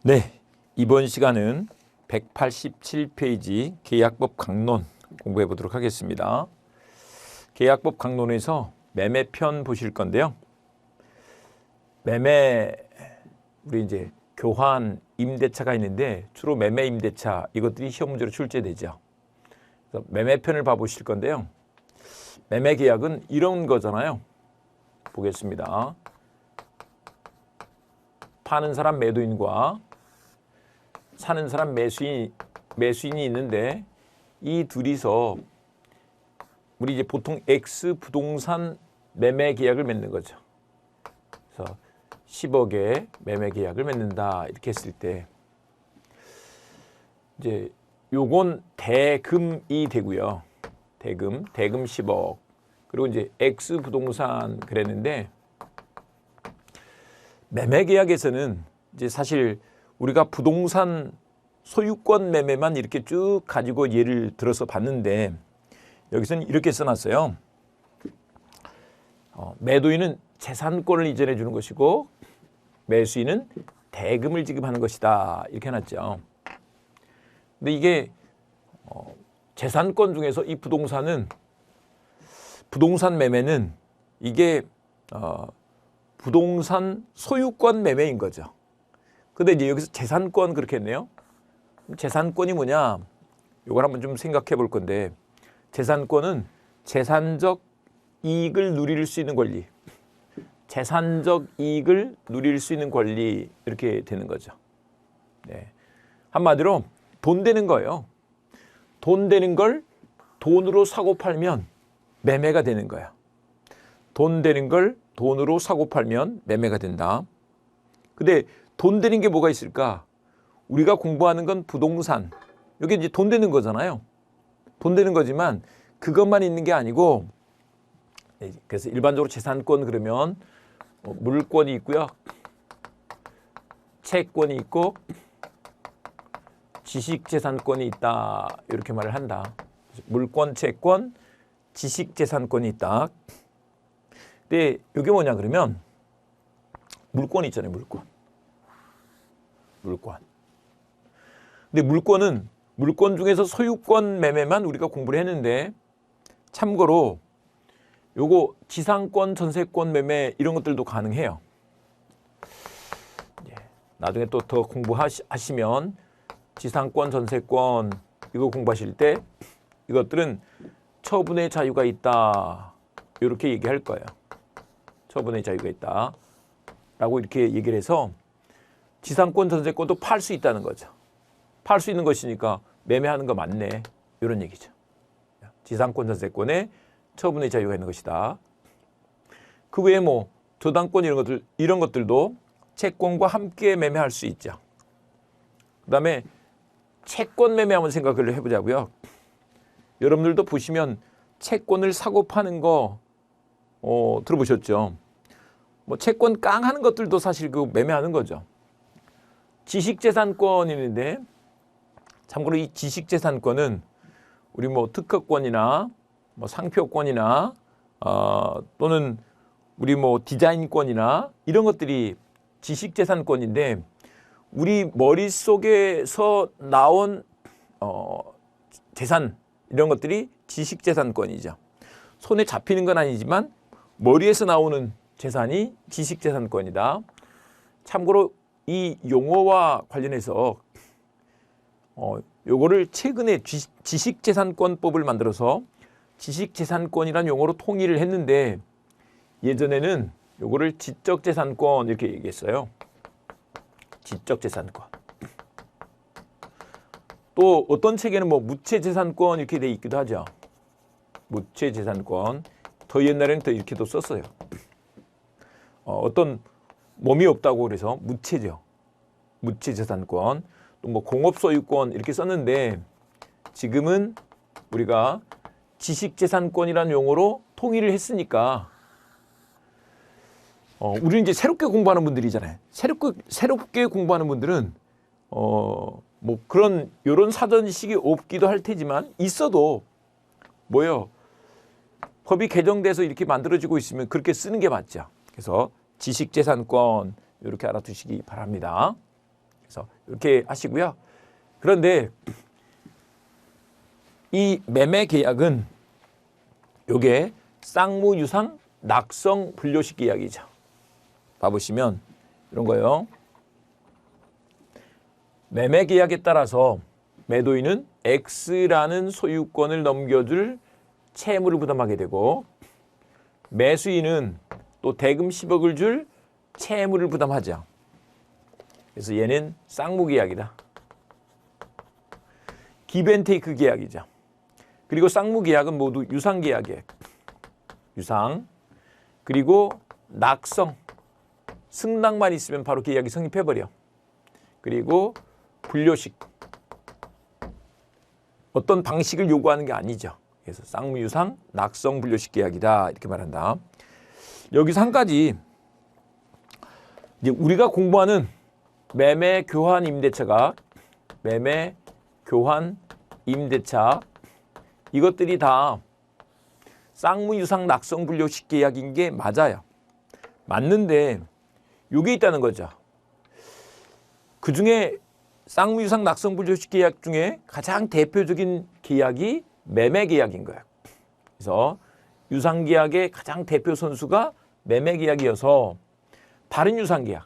네, 이번 시간은 187페이지 계약법 강론 공부해 보도록 하겠습니다. 계약법 강론에서 매매편 보실 건데요. 매매, 우리 이제 교환, 임대차가 있는데 주로 매매, 임대차 이것들이 시험 문제로 출제되죠. 그래서 매매편을 봐보실 건데요. 매매 계약은 이런 거잖아요. 보겠습니다. 파는 사람 매도인과 사는 사람 매수인이 있는데 이 둘이서 우리 이제 보통 X 부동산 매매 계약을 맺는 거죠. 그래서 10억에 매매 계약을 맺는다 이렇게 했을 때 이제 요건 대금이 되고요. 대금 10억. 그리고 이제 X 부동산 그랬는데 매매 계약에서는 이제 사실 우리가 부동산 소유권 매매만 이렇게 쭉 가지고 예를 들어서 봤는데 여기서는 이렇게 써놨어요. 매도인은 재산권을 이전해 주는 것이고 매수인은 대금을 지급하는 것이다 이렇게 해놨죠. 근데 이게 재산권 중에서 이 부동산 매매는 이게 부동산 소유권 매매인 거죠. 근데 이제 여기서 재산권 그렇게 했네요. 재산권이 뭐냐? 이걸 한번 좀 생각해 볼 건데 재산권은 재산적 이익을 누릴 수 있는 권리. 재산적 이익을 누릴 수 있는 권리 이렇게 되는 거죠. 네. 한마디로 돈 되는 거예요. 돈 되는 걸 돈으로 사고 팔면 매매가 되는 거야. 돈 되는 걸 돈으로 사고 팔면 매매가 된다. 근데 돈 되는 게 뭐가 있을까? 우리가 공부하는 건 부동산. 여기 이제 돈 되는 거잖아요. 돈 되는 거지만 그것만 있는 게 아니고 그래서 일반적으로 재산권 그러면 물권이 있고요. 채권이 있고 지식재산권이 있다. 이렇게 말을 한다. 물권, 채권, 지식재산권이 있다. 근데 이게 뭐냐 그러면 물권이 있잖아요. 물권. 근데 물권 중에서 소유권 매매만 우리가 공부를 했는데 참고로 요거 지상권, 전세권 매매 이런 것들도 가능해요. 나중에 또 더 공부하시면 지상권, 전세권 이거 공부하실 때 이것들은 처분의 자유가 있다. 이렇게 얘기할 거예요. 처분의 자유가 있다. 라고 이렇게 얘기를 해서 지상권, 전세권도 팔 수 있다는 거죠. 팔 수 있는 것이니까 매매하는 거 맞네. 이런 얘기죠. 지상권, 전세권에 처분의 자유가 있는 것이다. 그 외에 뭐 저당권 이런 것들도 채권과 함께 매매할 수 있죠. 그다음에 채권 매매 한번 생각을 해보자고요. 여러분들도 보시면 채권을 사고 파는 거 들어보셨죠? 뭐 채권 깡하는 것들도 사실 그 매매하는 거죠. 지식재산권이 있는데 참고로 이 지식재산권은 우리 뭐 특허권이나 뭐 상표권이나 또는 우리 뭐 디자인권이나 이런 것들이 지식재산권인데 우리 머릿속에서 나온 재산 이런 것들이 지식재산권이죠. 손에 잡히는 건 아니지만 머리에서 나오는 재산이 지식재산권이다. 참고로 이 용어와 관련해서 요거를 최근에 지식재산권법을 만들어서 지식재산권이라는 용어로 통일을 했는데 예전에는 요거를 지적재산권 이렇게 얘기했어요. 지적재산권. 또 어떤 책에는 뭐 무채재산권 이렇게 돼 있기도 하죠. 무채재산권. 더 옛날에는 더 이렇게도 썼어요. 어떤 몸이 없다고 그래서 무채죠. 무채재산권. 또 뭐 공업소유권 이렇게 썼는데 지금은 우리가 지식재산권이라는 용어로 통일을 했으니까 우리는 이제 새롭게 공부하는 분들이잖아요. 새롭게 공부하는 분들은 뭐 그런 요런 사전식이 없기도 할 테지만 있어도 뭐요? 법이 개정돼서 이렇게 만들어지고 있으면 그렇게 쓰는 게 맞죠. 그래서 지식재산권 이렇게 알아두시기 바랍니다. 그래서 이렇게 하시고요. 그런데 이 매매 계약은 요게 쌍무유상 낙성 분료식 계약이죠. 봐보시면 이런 거요. 매매 계약에 따라서 매도인은 X라는 소유권을 넘겨줄 채무를 부담하게 되고 매수인은 또 대금 10억을 줄 채무를 부담하죠. 그래서 얘는 쌍무 계약이다. 기브앤테이크 계약이죠. 그리고 쌍무 계약은 모두 유상 계약이에요. 유상. 그리고 낙성. 승낙만 있으면 바로 계약이 성립해버려. 그리고 분료식. 어떤 방식을 요구하는 게 아니죠. 그래서 쌍무 유상 낙성 분료식 계약이다. 이렇게 말한다. 여기서 한 가지 이제 우리가 공부하는 매매 교환 임대차가 매매 교환 임대차 이것들이 다 쌍무 유상 낙성 분료식 계약인 게 맞아요. 맞는데 이게 있다는 거죠. 그중에 쌍무 유상 낙성 분료식 계약 중에 가장 대표적인 계약이 매매 계약인 거예요. 그래서 유상 계약의 가장 대표 선수가 매매 계약이어서 다른 유상 계약,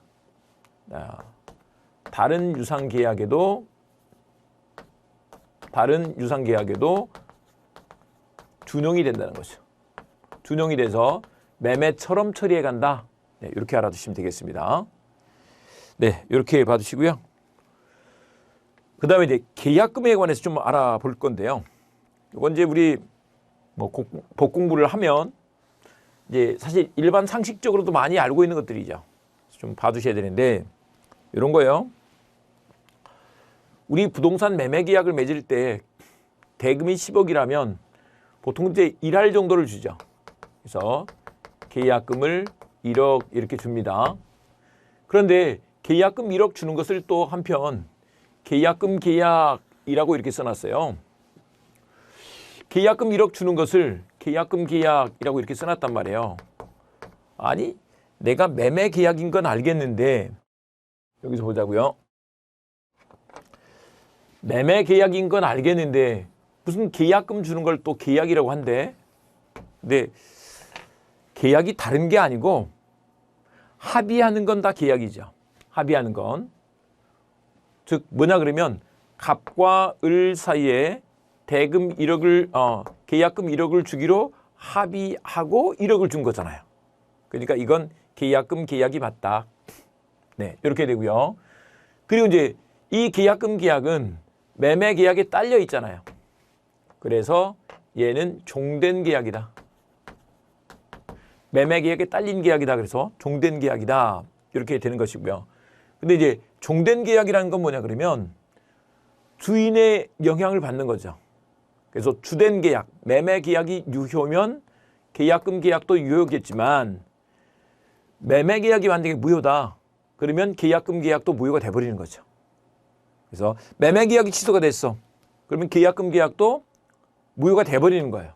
다른 유상 계약에도 준용이 된다는 거죠. 준용이 돼서 매매처럼 처리해 간다. 네, 이렇게 알아두시면 되겠습니다. 네, 이렇게 봐두시고요. 그 다음에 이제 계약금에 관해서 좀 알아볼 건데요. 이건 이제 우리 뭐 법 공부를 하면 이제 사실 일반 상식적으로도 많이 알고 있는 것들이죠. 좀 봐두셔야 되는데 이런 거예요. 우리 부동산 매매 계약을 맺을 때 대금이 10억이라면 보통 이제 1할 정도를 주죠. 그래서 계약금을 1억 이렇게 줍니다. 그런데 계약금 1억 주는 것을 또 한편 계약금 계약이라고 이렇게 써놨어요. 계약금 1억 주는 것을 계약금 계약이라고 이렇게 써놨단 말이에요. 아니, 내가 매매 계약인 건 알겠는데 여기서 보자고요. 매매 계약인 건 알겠는데 무슨 계약금 주는 걸 또 계약이라고 한대. 근데 계약이 다른 게 아니고 합의하는 건 다 계약이죠. 합의하는 건. 즉 뭐냐 그러면 갑과 을 사이에 대금 1억을 계약금 1억을 주기로 합의하고 1억을 준 거잖아요. 그러니까 이건 계약금 계약이 맞다. 네, 이렇게 되고요. 그리고 이제 이 계약금 계약은 매매 계약에 딸려 있잖아요. 그래서 얘는 종된 계약이다. 매매 계약에 딸린 계약이다. 그래서 종된 계약이다. 이렇게 되는 것이고요. 근데 이제 종된 계약이라는 건 뭐냐 그러면 주인의 영향을 받는 거죠. 그래서 주된 계약, 매매 계약이 유효면 계약금 계약도 유효겠지만 매매 계약이 만약에 무효다. 그러면 계약금 계약도 무효가 돼버리는 거죠. 그래서 매매 계약이 취소가 됐어. 그러면 계약금 계약도 무효가 돼버리는 거예요.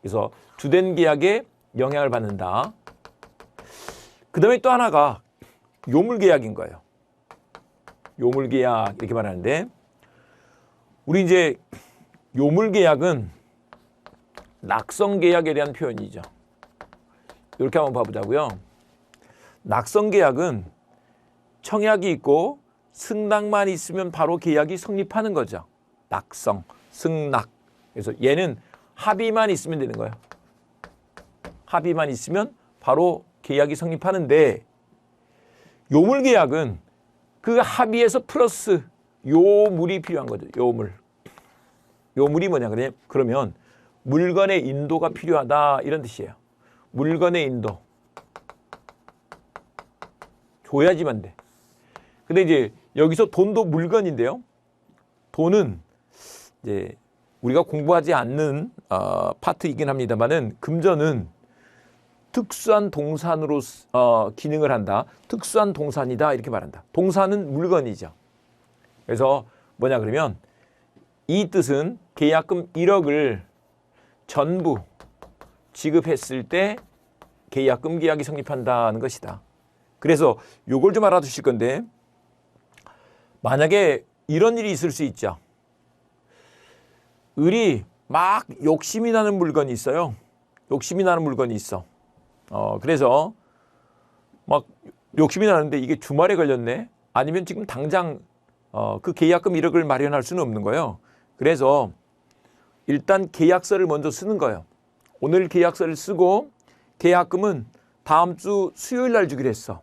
그래서 주된 계약에 영향을 받는다. 그 다음에 또 하나가 요물계약인 거예요. 요물계약 이렇게 말하는데 우리 이제 요물계약은 낙성계약에 대한 표현이죠. 이렇게 한번 봐보자고요. 낙성계약은 청약이 있고 승낙만 있으면 바로 계약이 성립하는 거죠. 낙성, 승낙. 그래서 얘는 합의만 있으면 되는 거예요. 합의만 있으면 바로 계약이 성립하는데 요물계약은 그 합의에서 플러스 요물이 필요한 거죠. 요물. 요물이 뭐냐 그러면 물건의 인도가 필요하다 이런 뜻이에요. 물건의 인도. 줘야지만 돼. 근데 이제 여기서 돈도 물건인데요. 돈은 이제 우리가 공부하지 않는 파트이긴 합니다만은 금전은 특수한 동산으로 기능을 한다. 특수한 동산이다 이렇게 말한다. 동산은 물건이죠. 그래서 뭐냐 그러면 이 뜻은 계약금 1억을 전부 지급했을 때 계약금 계약이 성립한다는 것이다. 그래서 요걸 좀 알아두실 건데 만약에 이런 일이 있을 수 있죠. 을이 막 욕심이 나는 물건이 있어요. 욕심이 나는 물건이 있어. 그래서 막 욕심이 나는데 이게 주말에 걸렸네. 아니면 지금 당장 그 계약금 1억을 마련할 수는 없는 거예요. 그래서 일단 계약서를 먼저 쓰는 거예요. 오늘 계약서를 쓰고 계약금은 다음 주 수요일 날 주기로 했어.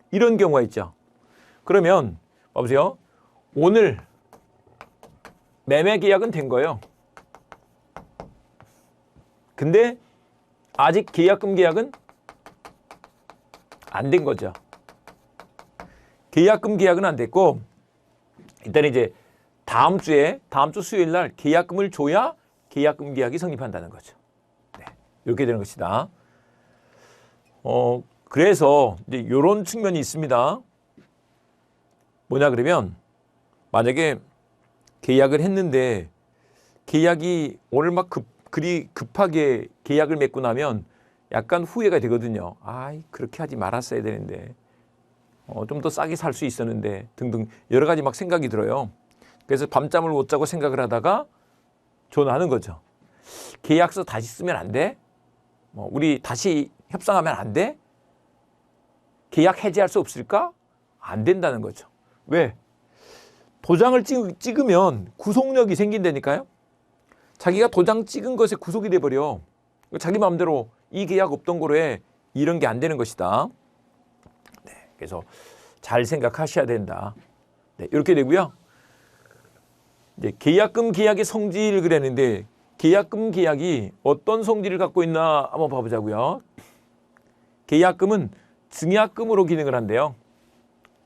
이런 경우가 있죠. 그러면 봐보세요. 오늘 매매 계약은 된 거예요. 근데 아직 계약금 계약은 안 된 거죠. 계약금 계약은 안 됐고 일단 이제 다음 주 수요일 날 계약금을 줘야 계약금 계약이 성립한다는 거죠. 네, 이렇게 되는 것이다. 그래서 이제 이런 측면이 있습니다. 뭐냐 그러면 만약에 계약을 했는데 계약이 오늘 막 그리 급하게 계약을 맺고 나면 약간 후회가 되거든요. 아이 그렇게 하지 말았어야 되는데 좀 더 싸게 살 수 있었는데 등등 여러 가지 막 생각이 들어요. 그래서 밤잠을 못 자고 생각을 하다가 전화하는 거죠. 계약서 다시 쓰면 안 돼? 우리 다시 협상하면 안 돼? 계약 해지할 수 없을까? 안 된다는 거죠. 왜? 도장을 찍으면 구속력이 생긴다니까요. 자기가 도장 찍은 것에 구속이 돼버려. 자기 마음대로 이 계약 없던 거로 해. 이런 게 안 되는 것이다. 네, 그래서 잘 생각하셔야 된다. 네, 이렇게 되고요. 이제 계약금 계약의 성질을 그랬는데 계약금 계약이 어떤 성질을 갖고 있나 한번 봐보자고요. 계약금은 증약금으로 기능을 한대요.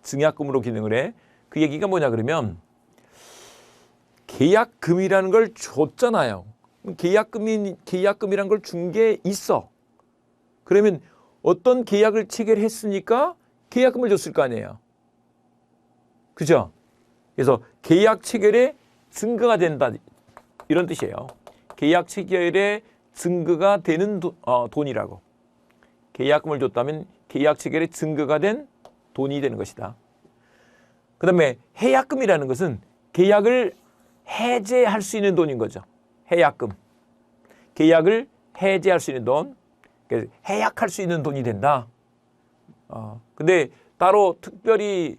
증약금으로 기능을 해. 그 얘기가 뭐냐 그러면 계약금이라는 걸 줬잖아요. 계약금이란 걸 준 게 있어. 그러면 어떤 계약을 체결했으니까 계약금을 줬을 거 아니에요. 그죠? 그래서 계약 체결의 증거가 된다. 이런 뜻이에요. 계약 체결의 증거가 되는 돈이라고. 계약금을 줬다면 계약 체결의 증거가 된 돈이 되는 것이다. 그 다음에 해약금이라는 것은 계약을 해제할 수 있는 돈인 거죠. 해약금. 계약을 해제할 수 있는 돈. 해약할 수 있는 돈이 된다. 근데 따로 특별히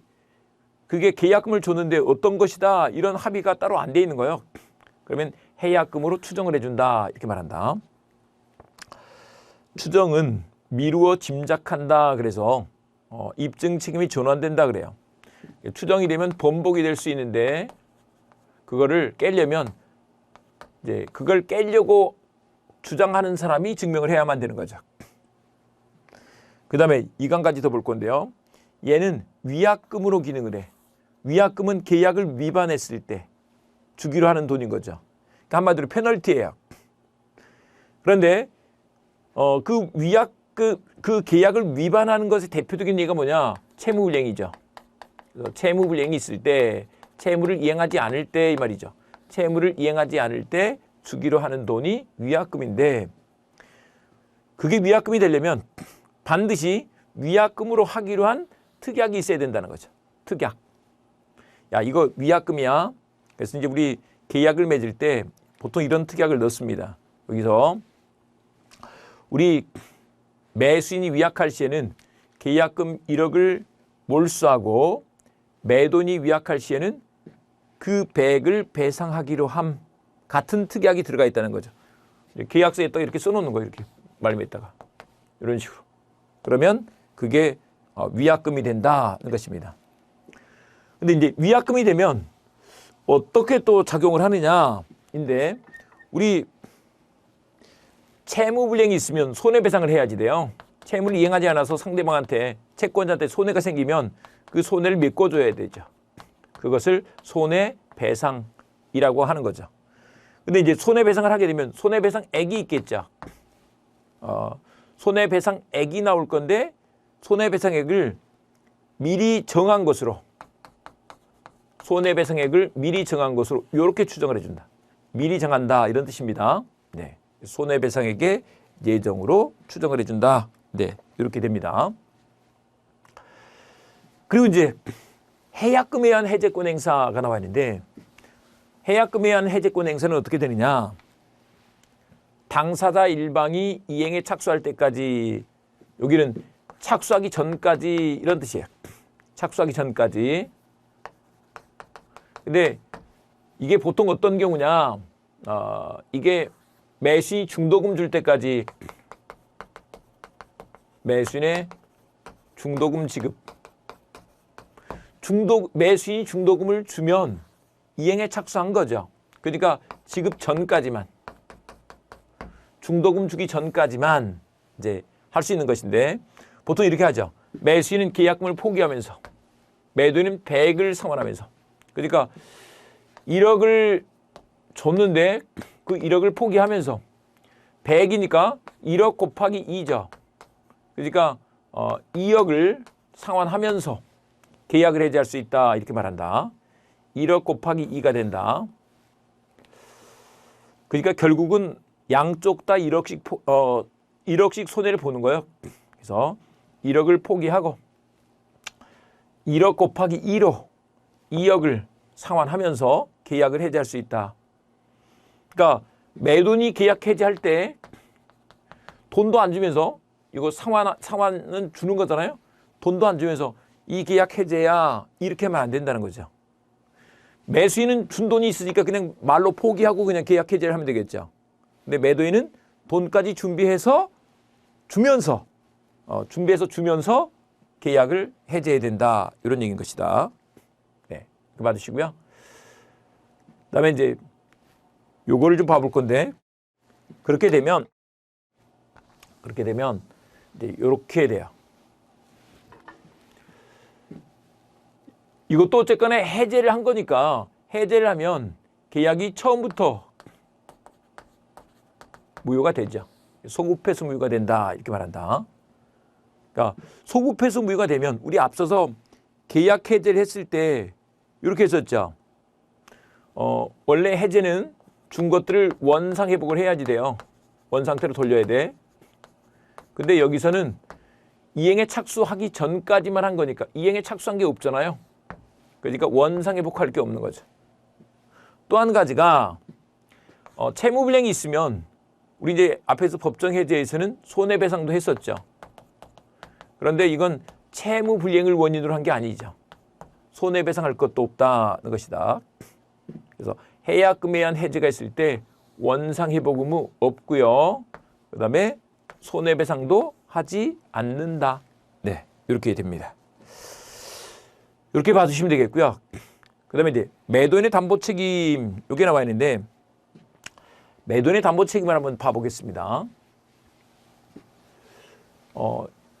그게 계약금을 줬는데 어떤 것이다. 이런 합의가 따로 안 돼 있는 거예요. 그러면 해약금으로 추정을 해준다. 이렇게 말한다. 추정은 미루어 짐작한다. 그래서 입증 책임이 전환된다 그래요. 추정이 되면 번복이 될 수 있는데 그거를 깨려면 이제 그걸 깨려고 주장하는 사람이 증명을 해야만 되는 거죠. 그 다음에 이강까지 더 볼 건데요. 얘는 위약금으로 기능을 해. 위약금은 계약을 위반했을 때 주기로 하는 돈인 거죠. 그러니까 한마디로 페널티예요. 그런데 그 계약을 위반하는 것의 대표적인 예가 뭐냐? 채무불이행이죠. 채무불이행이 있을 때 채무를 이행하지 않을 때 이 말이죠. 채무를 이행하지 않을 때 주기로 하는 돈이 위약금인데 그게 위약금이 되려면 반드시 위약금으로 하기로 한 특약이 있어야 된다는 거죠. 특약. 야, 이거 위약금이야. 그래서 이제 우리 계약을 맺을 때 보통 이런 특약을 넣습니다. 여기서 우리 매수인이 위약할 시에는 계약금 1억을 몰수하고 매도인이 위약할 시에는 그 100을 배상하기로 함 같은 특약이 들어가 있다는 거죠. 계약서에 또 이렇게 써놓는 거예요. 이렇게 말미에다가 이런 식으로. 그러면 그게 위약금이 된다는 것입니다. 근데 이제 위약금이 되면 어떻게 또 작용을 하느냐인데 우리 채무불이행이 있으면 손해배상을 해야지 돼요. 채무를 이행하지 않아서 상대방한테 채권자한테 손해가 생기면 그 손해를 메꿔줘야 되죠. 그것을 손해배상이라고 하는 거죠. 근데 이제 손해배상을 하게 되면 손해배상액이 있겠죠. 손해배상액이 나올 건데 손해배상액을 미리 정한 것으로 손해배상액을 미리 정한 것으로 이렇게 추정을 해준다. 미리 정한다 이런 뜻입니다. 네, 손해배상액의 예정으로 추정을 해준다. 네, 이렇게 됩니다. 그리고 이제 해약금에 의한 해제권 행사가 나와 있는데 해약금에 의한 해제권 행사는 어떻게 되느냐? 당사자 일방이 이행에 착수할 때까지, 여기는 착수하기 전까지 이런 뜻이에요. 착수하기 전까지. 근데 이게 보통 어떤 경우냐? 이게 매수인이 중도금 줄 때까지, 매수인의 중도금 지급. 매수인이 중도금을 주면 이행에 착수한 거죠. 그러니까 지급 전까지만, 중도금 주기 전까지만 이제 할 수 있는 것인데, 보통 이렇게 하죠. 매수인은 계약금을 포기하면서, 매도인은 100을 상환하면서. 그러니까 1억을 줬는데 그 1억을 포기하면서 100이니까 1억 곱하기 2죠. 그러니까 2억을 상환하면서 계약을 해지할 수 있다, 이렇게 말한다. 1억 곱하기 2가 된다. 그러니까 결국은 양쪽 다 1억씩 손해를 보는 거예요. 그래서 1억을 포기하고 1억 곱하기 2로 2억을 상환하면서 계약을 해지할 수 있다. 그러니까 매도인이 계약 해지할 때 돈도 안 주면서, 이거 상환은 주는 거잖아요. 돈도 안 주면서 이 계약 해제야, 이렇게 하면 안 된다는 거죠. 매수인은 준 돈이 있으니까 그냥 말로 포기하고 그냥 계약 해제를 하면 되겠죠. 근데 매도인은 돈까지 준비해서 주면서 계약을 해제해야 된다, 이런 얘기인 것이다. 네, 그 받으시고요. 그다음에 이제 요거를 좀 봐볼 건데, 그렇게 되면 이제 요렇게 돼요. 이것도 어쨌거나 해제를 한 거니까, 해제를 하면 계약이 처음부터 무효가 되죠. 소급회수 무효가 된다, 이렇게 말한다. 그러니까 소급회수 무효가 되면, 우리 앞서서 계약 해제를 했을 때 이렇게 했었죠. 원래 해제는 준 것들을 원상 회복을 해야지 돼요. 원 상태로 돌려야 돼. 근데 여기서는 이행에 착수하기 전까지만 한 거니까 이행에 착수한 게 없잖아요. 그러니까 원상 회복할 게 없는 거죠. 또 한 가지가 채무불이행이 있으면, 우리 이제 앞에서 법정 해제에서는 손해배상도 했었죠. 그런데 이건 채무불이행을 원인으로 한 게 아니죠. 손해배상할 것도 없다는 것이다. 그래서 해약금에 의한 해제가 있을 때 원상회복 의무 없고요. 그 다음에 손해배상도 하지 않는다. 네, 이렇게 됩니다. 이렇게 봐주시면 되겠고요. 그 다음에 이제 매도인의 담보책임, 이게 나와 있는데, 매도인의 담보책임을 한번 봐보겠습니다.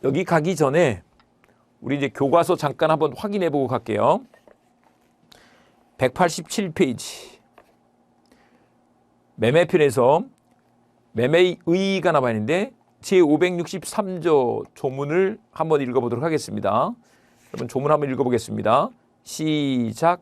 여기 가기 전에 우리 이제 교과서 잠깐 한번 확인해 보고 갈게요. 187페이지. 매매편에서 매매의 의의가 나와 있는데, 제563조 조문을 한번 읽어보도록 하겠습니다. 여러분 조문 한번 읽어보겠습니다. 시작.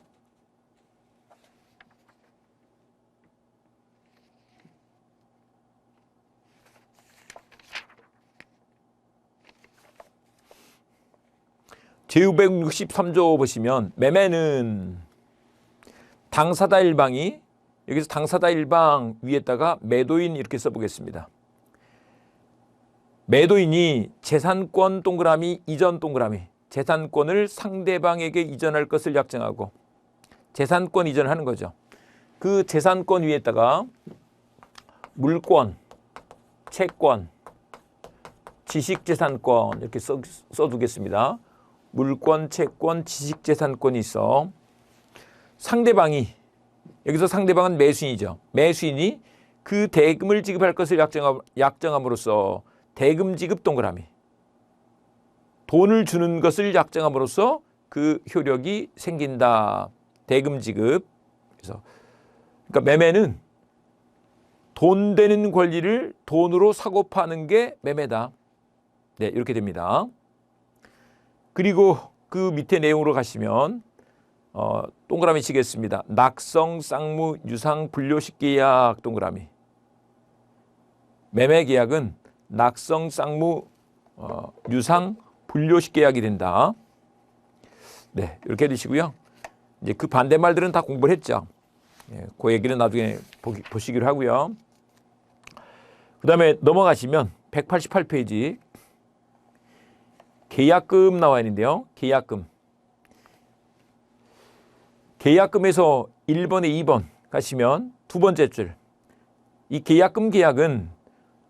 제563조 보시면, 매매는 당사자 일방이, 여기서 당사자 일방 위에다가 매도인 이렇게 써보겠습니다. 매도인이 재산권 동그라미 이전 동그라미, 재산권을 상대방에게 이전할 것을 약정하고, 재산권 이전하는 거죠. 그 재산권 위에다가 물권, 채권, 지식재산권 이렇게 써두겠습니다. 물권, 채권, 지식재산권이 있어. 상대방이, 여기서 상대방은 매수인이죠. 매수인이 그 대금을 지급할 것을 약정함으로써 대금 지급 동그라미, 돈을 주는 것을 약정함으로써 그 효력이 생긴다. 대금 지급. 그래서 그러니까 매매는 돈 되는 권리를 돈으로 사고 파는 게 매매다. 네, 이렇게 됩니다. 그리고 그 밑에 내용으로 가시면 동그라미 치겠습니다. 낙성, 쌍무, 유상, 분료식 계약 동그라미. 매매 계약은 낙성, 쌍무, 유상, 분료식 계약이 된다. 네, 이렇게 해두시고요. 이제 그 반대말들은 다 공부를 했죠. 예, 그 얘기는 나중에 보시기로 하고요. 그 다음에 넘어가시면 188페이지 계약금 나와 있는데요. 계약금. 계약금에서 1번에 2번 가시면 두 번째 줄. 이 계약금 계약은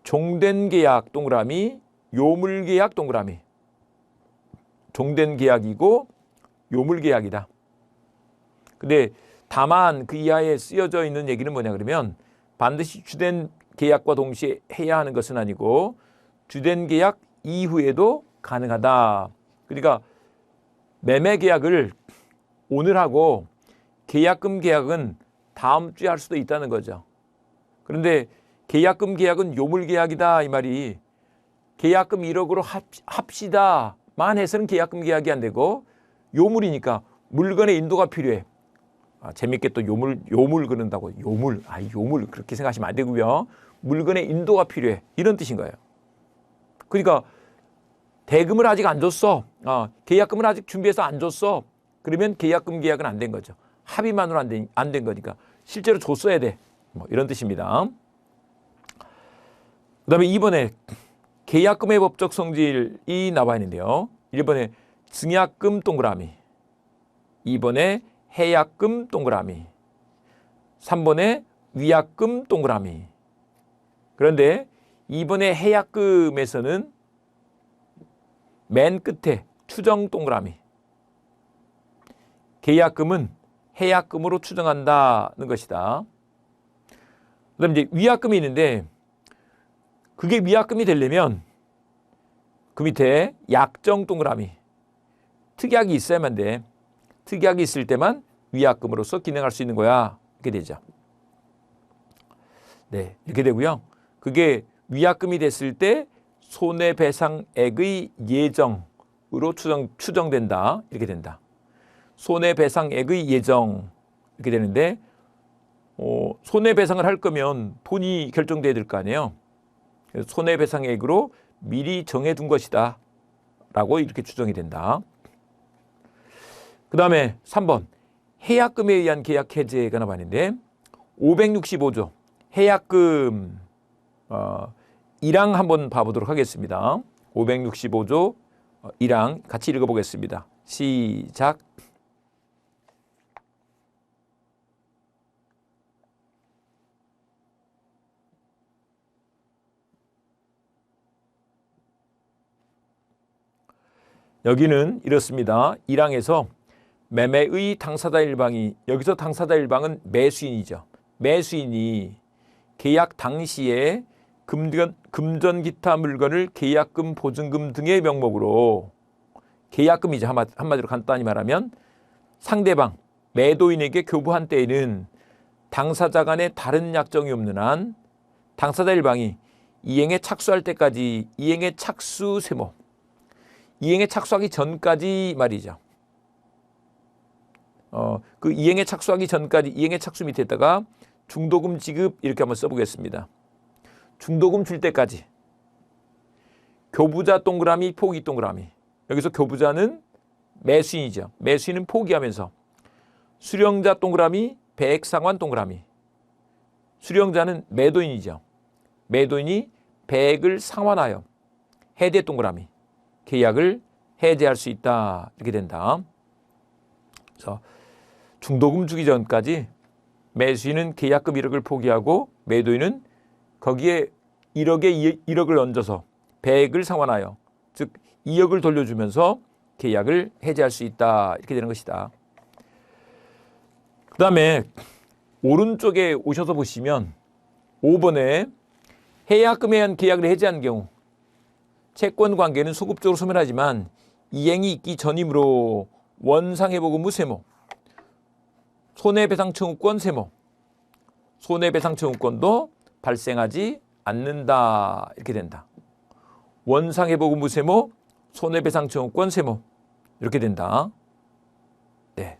종된 계약 동그라미, 요물 계약 동그라미. 종된 계약이고 요물 계약이다. 근데 다만 그 이하에 쓰여져 있는 얘기는 뭐냐 그러면 반드시 주된 계약과 동시에 해야 하는 것은 아니고 주된 계약 이후에도 가능하다. 그러니까 매매 계약을 오늘 하고 계약금 계약은 다음 주에 할 수도 있다는 거죠. 그런데 계약금 계약은 요물 계약이다 이 말이 계약금 1억으로 합시다만 해서는 계약금 계약이 안 되고 요물이니까 물건의 인도가 필요해. 재밌게 또 요물 그런다고 요물 그렇게 생각하시면 안 되고요. 물건의 인도가 필요해 이런 뜻인 거예요. 그러니까 대금을 아직 안 줬어. 계약금을 아직 준비해서 안 줬어. 그러면 계약금 계약은 안 된 거죠. 합의만으로 안 된 거니까 실제로 줬어야 돼. 뭐 이런 뜻입니다. 그다음에 2번에 계약금의 법적 성질이 나와 있는데요. 1번에 증약금 동그라미, 2번에 해약금 동그라미, 3번에 위약금 동그라미. 그런데 2번의 해약금에서는 맨 끝에 추정 동그라미. 계약금은 해약금으로 추정한다는 것이다. 그다음 이제 위약금이 있는데 그게 위약금이 되려면 그 밑에 약정 동그라미. 특약이 있어야만 돼. 특약이 있을 때만 위약금으로서 기능할 수 있는 거야. 이렇게 되죠. 네, 이렇게 되고요. 그게 위약금이 됐을 때 손해배상액의 예정으로 추정된다. 이렇게 된다. 손해배상액의 예정 이렇게 되는데 손해배상을 할 거면 돈이 결정돼야 될 거 아니에요. 그래서 손해배상액으로 미리 정해둔 것이다 라고 이렇게 추정이 된다. 그 다음에 3번 해약금에 의한 계약 해제가 나와 있는데 565조 해약금 1항 한번 봐보도록 하겠습니다. 565조 1항 같이 읽어보겠습니다. 시작. 여기는 이렇습니다. 1항에서 매매의 당사자 일방이 여기서 당사자 일방은 매수인이죠. 매수인이 계약 당시에 금전 기타 물건을 계약금, 보증금 등의 명목으로 계약금이죠. 한마디로 간단히 말하면 상대방, 매도인에게 교부한 때에는 당사자 간에 다른 약정이 없는 한 당사자 일방이 이행에 착수할 때까지 이행의 착수 세모, 이행에 착수하기 전까지 말이죠. 그 이행에 착수하기 전까지 이행의 착수 밑에다가 중도금 지급 이렇게 한번 써보겠습니다. 중도금 줄 때까지 교부자 동그라미 포기 동그라미. 여기서 교부자는 매수인이죠. 매수인은 포기하면서 수령자 동그라미 배액상환 동그라미. 수령자는 매도인이죠. 매도인이 배액을 상환하여 해제 동그라미. 계약을 해제할 수 있다. 이렇게 된다. 그래서 중도금 주기 전까지 매수인은 계약금 1억을 포기하고 매도인은 거기에 1억을 얹어서 배액을 상환하여 즉 2억을 돌려주면서 계약을 해제할 수 있다. 이렇게 되는 것이다. 그 다음에 오른쪽에 오셔서 보시면 5번에 해약금에 의한 계약을 해제한 경우 채권 관계는 소급적으로 소멸하지만 이행이 있기 전이므로 원상회복 의무 세모, 손해배상 청구권 세모, 손해배상 청구권도 발생하지 않는다. 이렇게 된다. 원상회복 의무 세모, 손해배상 청구권 세모 이렇게 된다. 네,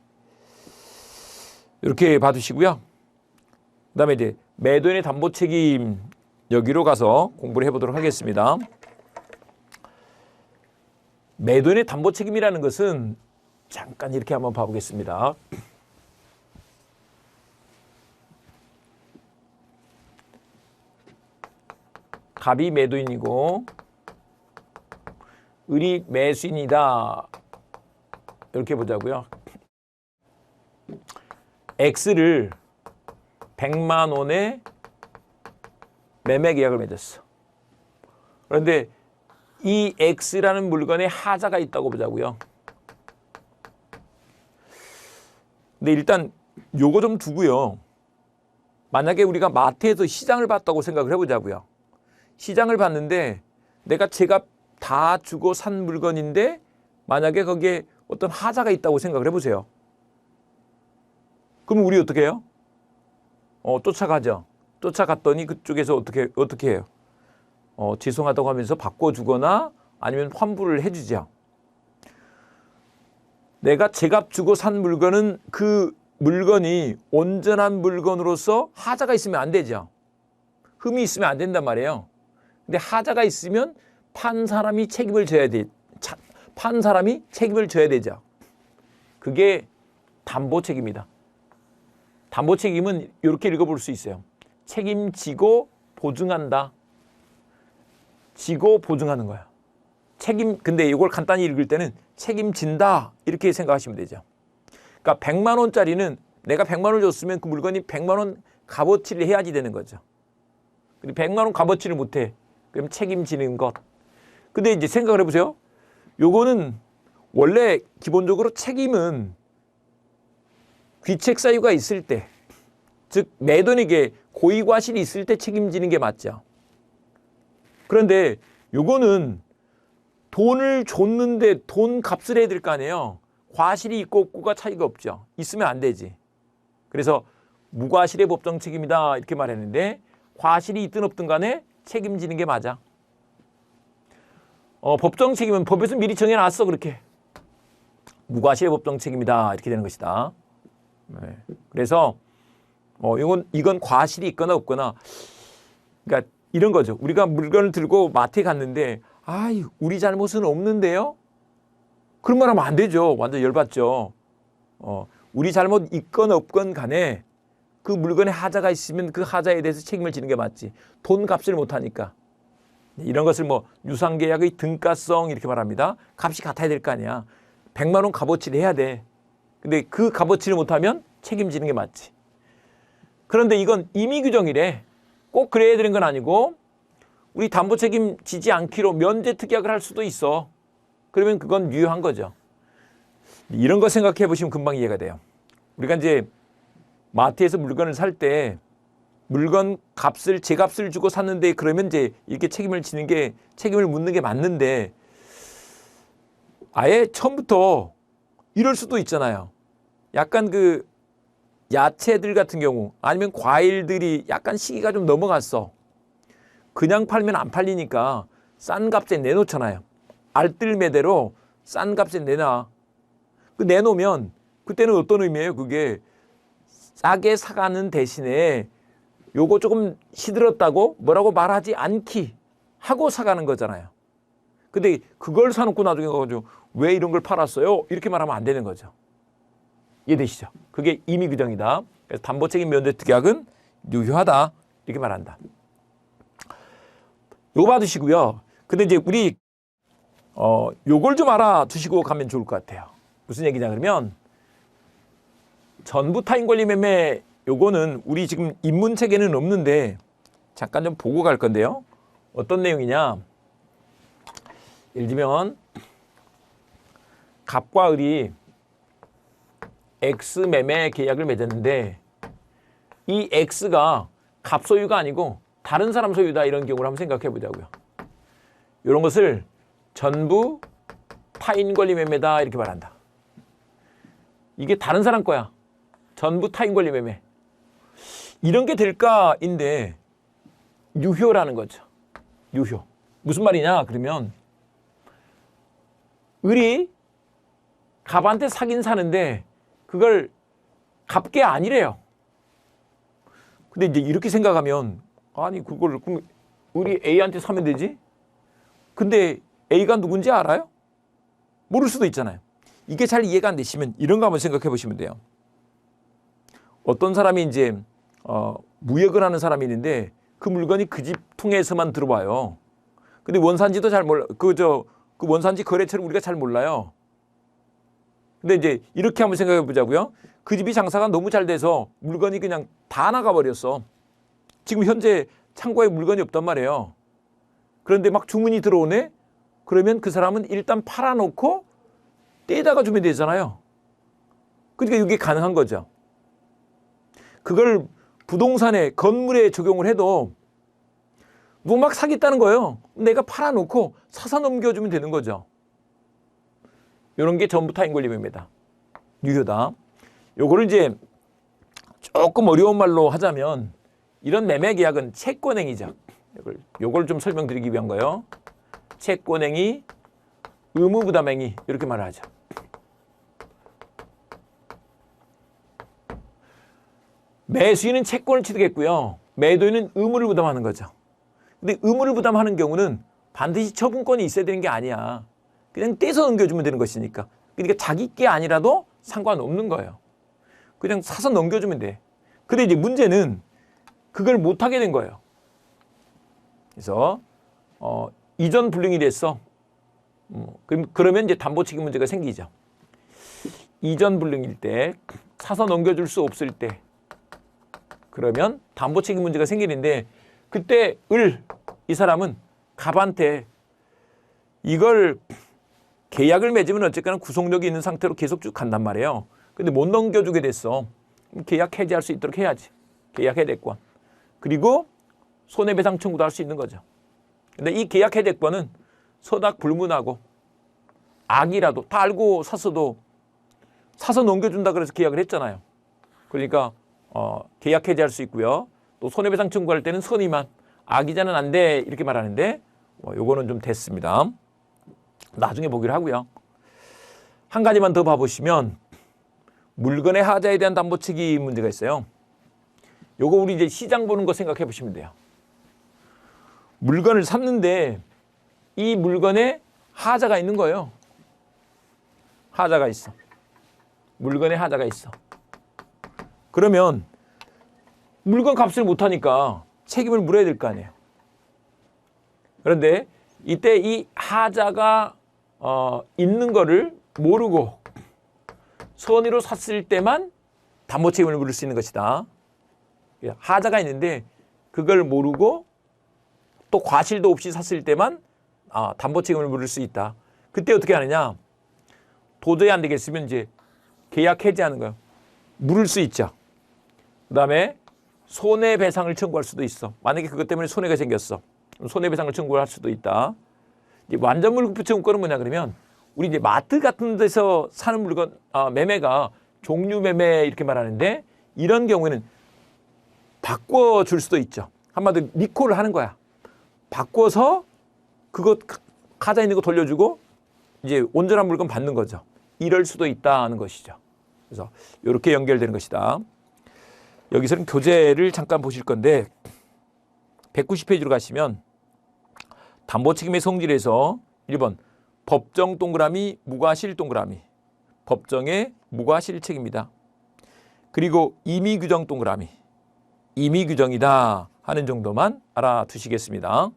이렇게 봐두시고요. 그다음에 이제 매도인의 담보 책임 여기로 가서 공부를 해보도록 하겠습니다. 매도인의 담보 책임이라는 것은 잠깐 이렇게 한번 봐보겠습니다. 갑이 매도인이고 을이 매수인이다. 이렇게 보자고요. X를 100만 원에 매매 계약을 맺었어. 그런데 이 X라는 물건에 하자가 있다고 보자고요. 근데 일단 요거 좀 두고요. 만약에 우리가 마트에서 시장을 봤다고 생각을 해보자고요. 시장을 봤는데 내가 제값 다 주고 산 물건인데 만약에 거기에 어떤 하자가 있다고 생각을 해보세요. 그럼 우리 어떻게 해요? 쫓아가죠. 쫓아갔더니 그쪽에서 어떻게 해요? 죄송하다고 하면서 바꿔주거나 아니면 환불을 해주죠. 내가 제값 주고 산 물건은 그 물건이 온전한 물건으로서 하자가 있으면 안 되죠. 흠이 있으면 안 된단 말이에요. 근데 하자가 있으면 판 사람이 책임을 져야 돼. 판 사람이 책임을 져야 되죠. 그게 담보 책임이다. 담보 책임은 이렇게 읽어볼 수 있어요. 책임지고 보증한다. 지고 보증하는 거야. 근데 이걸 간단히 읽을 때는 책임진다. 이렇게 생각하시면 되죠. 그러니까 100만 원짜리는 내가 100만 원을 줬으면 그 물건이 100만 원 값어치를 해야지 되는 거죠. 근데 100만 원 값어치를 못해. 그럼 책임지는 것. 근데 이제 생각을 해보세요. 요거는 원래 기본적으로 책임은 귀책 사유가 있을 때, 즉 매도인에게 고의과실이 있을 때 책임지는 게 맞죠. 그런데 요거는 돈을 줬는데 돈 값을 해야 될 거 아니에요. 과실이 있고 없고가 차이가 없죠. 있으면 안 되지. 그래서 무과실의 법정 책임이다 이렇게 말했는데 과실이 있든 없든 간에 책임지는 게 맞아. 법정 책임은 법에서 미리 정해놨어. 그렇게 무과실의 법정 책임이다 이렇게 되는 것이다. 네. 그래서 이건 과실이 있거나 없거나, 그러니까 이런 거죠. 우리가 물건을 들고 마트에 갔는데 우리 잘못은 없는데요? 그런 말 하면 안 되죠. 완전 열받죠. 우리 잘못 있건 없건 간에 그 물건에 하자가 있으면 그 하자에 대해서 책임을 지는 게 맞지. 돈 값을 못하니까. 이런 것을 유상계약의 등가성 이렇게 말합니다. 값이 같아야 될 거 아니야. 100만 원 값어치를 해야 돼. 근데 그 값어치를 못하면 책임지는 게 맞지. 그런데 이건 임의 규정이래. 꼭 그래야 되는 건 아니고 우리 담보 책임지지 않기로 면제 특약을 할 수도 있어. 그러면 그건 유효한 거죠. 이런 거 생각해 보시면 금방 이해가 돼요. 우리가 이제 마트에서 물건을 살 때 물건 값을 제값을 주고 샀는데 그러면 이제 이렇게 책임을 묻는 게 맞는데 아예 처음부터 이럴 수도 있잖아요. 약간 그 야채들 같은 경우 아니면 과일들이 약간 시기가 좀 넘어갔어. 그냥 팔면 안 팔리니까 싼 값에 내놓잖아요. 알뜰매대로 싼 값에 내놔. 내놓으면 그때는 어떤 의미예요? 그게 싸게 사가는 대신에 요거 조금 시들었다고 뭐라고 말하지 않기 하고 사가는 거잖아요. 근데 그걸 사놓고 나중에 가지고 왜 이런 걸 팔았어요? 이렇게 말하면 안 되는 거죠. 이해되시죠? 그게 임의 규정이다. 그래서 담보책임 면제 특약은 유효하다 이렇게 말한다. 요거 받으시고요. 근데 이제 우리 요걸 좀 알아두시고 가면 좋을 것 같아요. 무슨 얘기냐 그러면 전부 타인 권리 매매 요거는 우리 지금 입문책에는 없는데 잠깐 좀 보고 갈 건데요. 어떤 내용이냐? 예를 들면 갑과 을이 X 매매 계약을 맺었는데 이 X가 갑 소유가 아니고 다른 사람 소유다 이런 경우를 한번 생각해 보자고요. 이런 것을 전부 타인 권리 매매다 이렇게 말한다. 이게 다른 사람 거야. 전부 타인 권리 매매. 이런 게 될까인데 유효라는 거죠. 유효. 무슨 말이냐 그러면 을이 갑한테 사긴 사는데 그걸 갑게 아니래요. 근데 이제 이렇게 생각하면 아니 그걸 을이 A한테 사면 되지? 근데 A가 누군지 알아요? 모를 수도 있잖아요. 이게 잘 이해가 안 되시면 이런 거 한번 생각해 보시면 돼요. 어떤 사람이 이제 무역을 하는 사람이 있는데 그 물건이 그 집 통해서만 들어와요. 근데 원산지도 잘 몰라. 그 원산지 거래처를 우리가 잘 몰라요. 근데 이제 이렇게 한번 생각해 보자고요. 그 집이 장사가 너무 잘 돼서 물건이 그냥 다 나가 버렸어. 지금 현재 창고에 물건이 없단 말이에요. 그런데 막 주문이 들어오네? 그러면 그 사람은 일단 팔아놓고 떼다가 주면 되잖아요. 그러니까 이게 가능한 거죠. 그걸 부동산에, 건물에 적용을 해도 뭐 막 사겠다는 거예요. 내가 팔아놓고 사서 넘겨주면 되는 거죠. 이런 게 전부 타인권리매매다. 유효다. 요거를 이제 조금 어려운 말로 하자면 이런 매매 계약은 채권행위죠. 요걸 좀 설명드리기 위한 거예요. 채권행위, 의무부담행위 이렇게 말을 하죠. 매수인은 채권을 취득했고요. 매도인은 의무를 부담하는 거죠. 근데 의무를 부담하는 경우는 반드시 처분권이 있어야 되는 게 아니야. 그냥 떼서 넘겨주면 되는 것이니까. 그러니까 자기 게 아니라도 상관없는 거예요. 그냥 사서 넘겨주면 돼. 근데 이제 문제는 그걸 못하게 된 거예요. 그래서 이전 불능이 됐어. 그러면 이제 담보책임 문제가 생기죠. 이전 불능일 때, 사서 넘겨줄 수 없을 때, 그러면 담보책임 문제가 생기는데 그때 이 사람은 갑한테 이걸 계약을 맺으면 어쨌거나 구속력이 있는 상태로 계속 쭉 간단 말이에요. 근데 못 넘겨주게 됐어. 계약 해지할 수 있도록 해야지. 계약 해제권. 그리고 손해배상 청구도 할 수 있는 거죠. 근데 이 계약 해제권은 서닥 불문하고 악이라도 다 알고 샀어도 사서 넘겨준다 그래서 계약을 했잖아요. 그러니까 계약 해제할 수 있고요. 또 손해배상 청구할 때는 선의만, 악이자는 안 돼 이렇게 말하는데 요거는 좀 됐습니다. 나중에 보기로 하고요. 한 가지만 더 봐보시면 물건의 하자에 대한 담보책임 문제가 있어요. 요거 우리 이제 시장 보는 거 생각해 보시면 돼요. 물건을 샀는데 이 물건에 하자가 있는 거예요. 하자가 있어. 물건에 하자가 있어. 그러면 물건 값을 못하니까 책임을 물어야 될 거 아니에요. 그런데 이때 이 하자가 있는 거를 모르고 선의로 샀을 때만 담보 책임을 물을 수 있는 것이다. 하자가 있는데 그걸 모르고 또 과실도 없이 샀을 때만 담보 책임을 물을 수 있다. 그때 어떻게 하느냐? 도저히 안 되겠으면 이제 계약 해지하는 거예요. 물을 수 있죠. 그다음에 손해배상을 청구할 수도 있어. 만약에 그것 때문에 손해가 생겼어. 손해배상을 청구할 수도 있다. 이제 완전물급부 청구권은 뭐냐 그러면 우리 이제 마트 같은 데서 사는 물건 매매가 종류 매매 이렇게 말하는데 이런 경우에는 바꿔줄 수도 있죠. 한마디로 리콜을 하는 거야. 바꿔서 그거 가자 있는 거 돌려주고 이제 온전한 물건 받는 거죠. 이럴 수도 있다는 것이죠. 그래서 이렇게 연결되는 것이다. 여기서는 교재를 잠깐 보실 건데 190페이지로 가시면 담보책임의 성질에서 1번 법정 동그라미 무과실 동그라미 법정의 무과실책입니다. 그리고 임의규정 동그라미 임의규정이다 하는 정도만 알아두시겠습니다.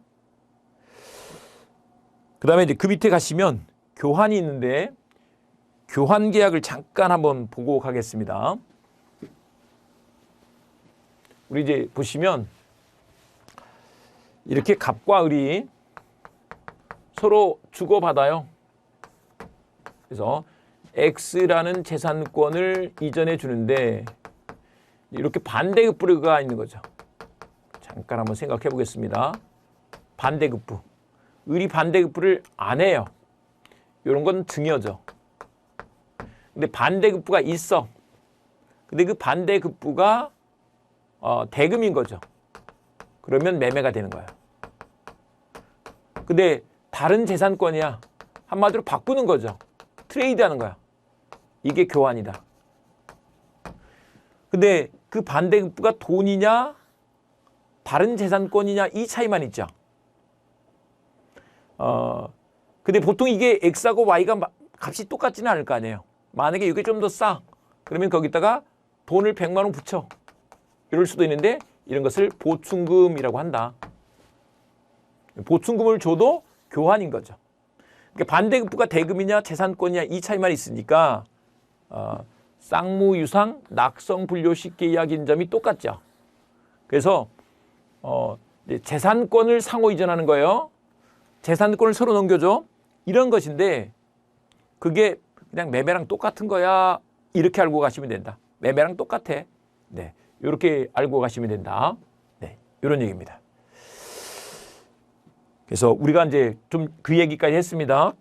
그 다음에 이제 그 밑에 가시면 교환이 있는데 교환 계약을 잠깐 한번 보고 가겠습니다. 우리 이제 보시면 이렇게 갑과 을이 서로 주고받아요. 그래서 X라는 재산권을 이전해 주는데 이렇게 반대급부가 있는 거죠. 잠깐 한번 생각해 보겠습니다. 반대급부. 을이 반대급부를 안 해요. 이런 건 증여죠. 근데 반대급부가 있어. 근데 그 반대급부가 대금인 거죠. 그러면 매매가 되는 거예요. 근데 다른 재산권이야. 한마디로 바꾸는 거죠. 트레이드하는 거야. 이게 교환이다. 근데 그 반대급부가 돈이냐 다른 재산권이냐 이 차이만 있죠. 근데 보통 이게 X하고 Y가 값이 똑같지는 않을 거 아니에요. 만약에 이게 좀 더 싸. 그러면 거기다가 돈을 100만 원 붙여. 이럴 수도 있는데 이런 것을 보충금이라고 한다. 보충금을 줘도 교환인 거죠. 그러니까 반대급부가 대금이냐 재산권이냐 이 차이만 있으니까 쌍무유상 낙성분료식 계약인점이 똑같죠. 그래서 이제 재산권을 상호 이전하는 거예요. 재산권을 서로 넘겨줘. 이런 것인데 그게 그냥 매매랑 똑같은 거야. 이렇게 알고 가시면 된다. 매매랑 똑같아. 네, 이렇게 알고 가시면 된다. 네, 이런 얘기입니다. 그래서 우리가 이제 좀 그 얘기까지 했습니다.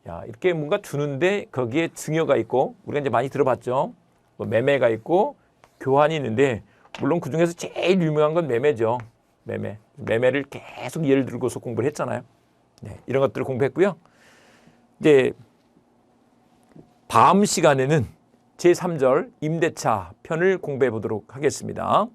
야, 이렇게 뭔가 주는데 거기에 증여가 있고 우리가 이제 많이 들어봤죠. 뭐 매매가 있고 교환이 있는데 물론 그 중에서 제일 유명한 건 매매죠. 매매를 계속 예를 들고서 공부를 했잖아요. 네, 이런 것들을 공부했고요. 이제 다음 시간에는 제3절 임대차 편을 공부해 보도록 하겠습니다.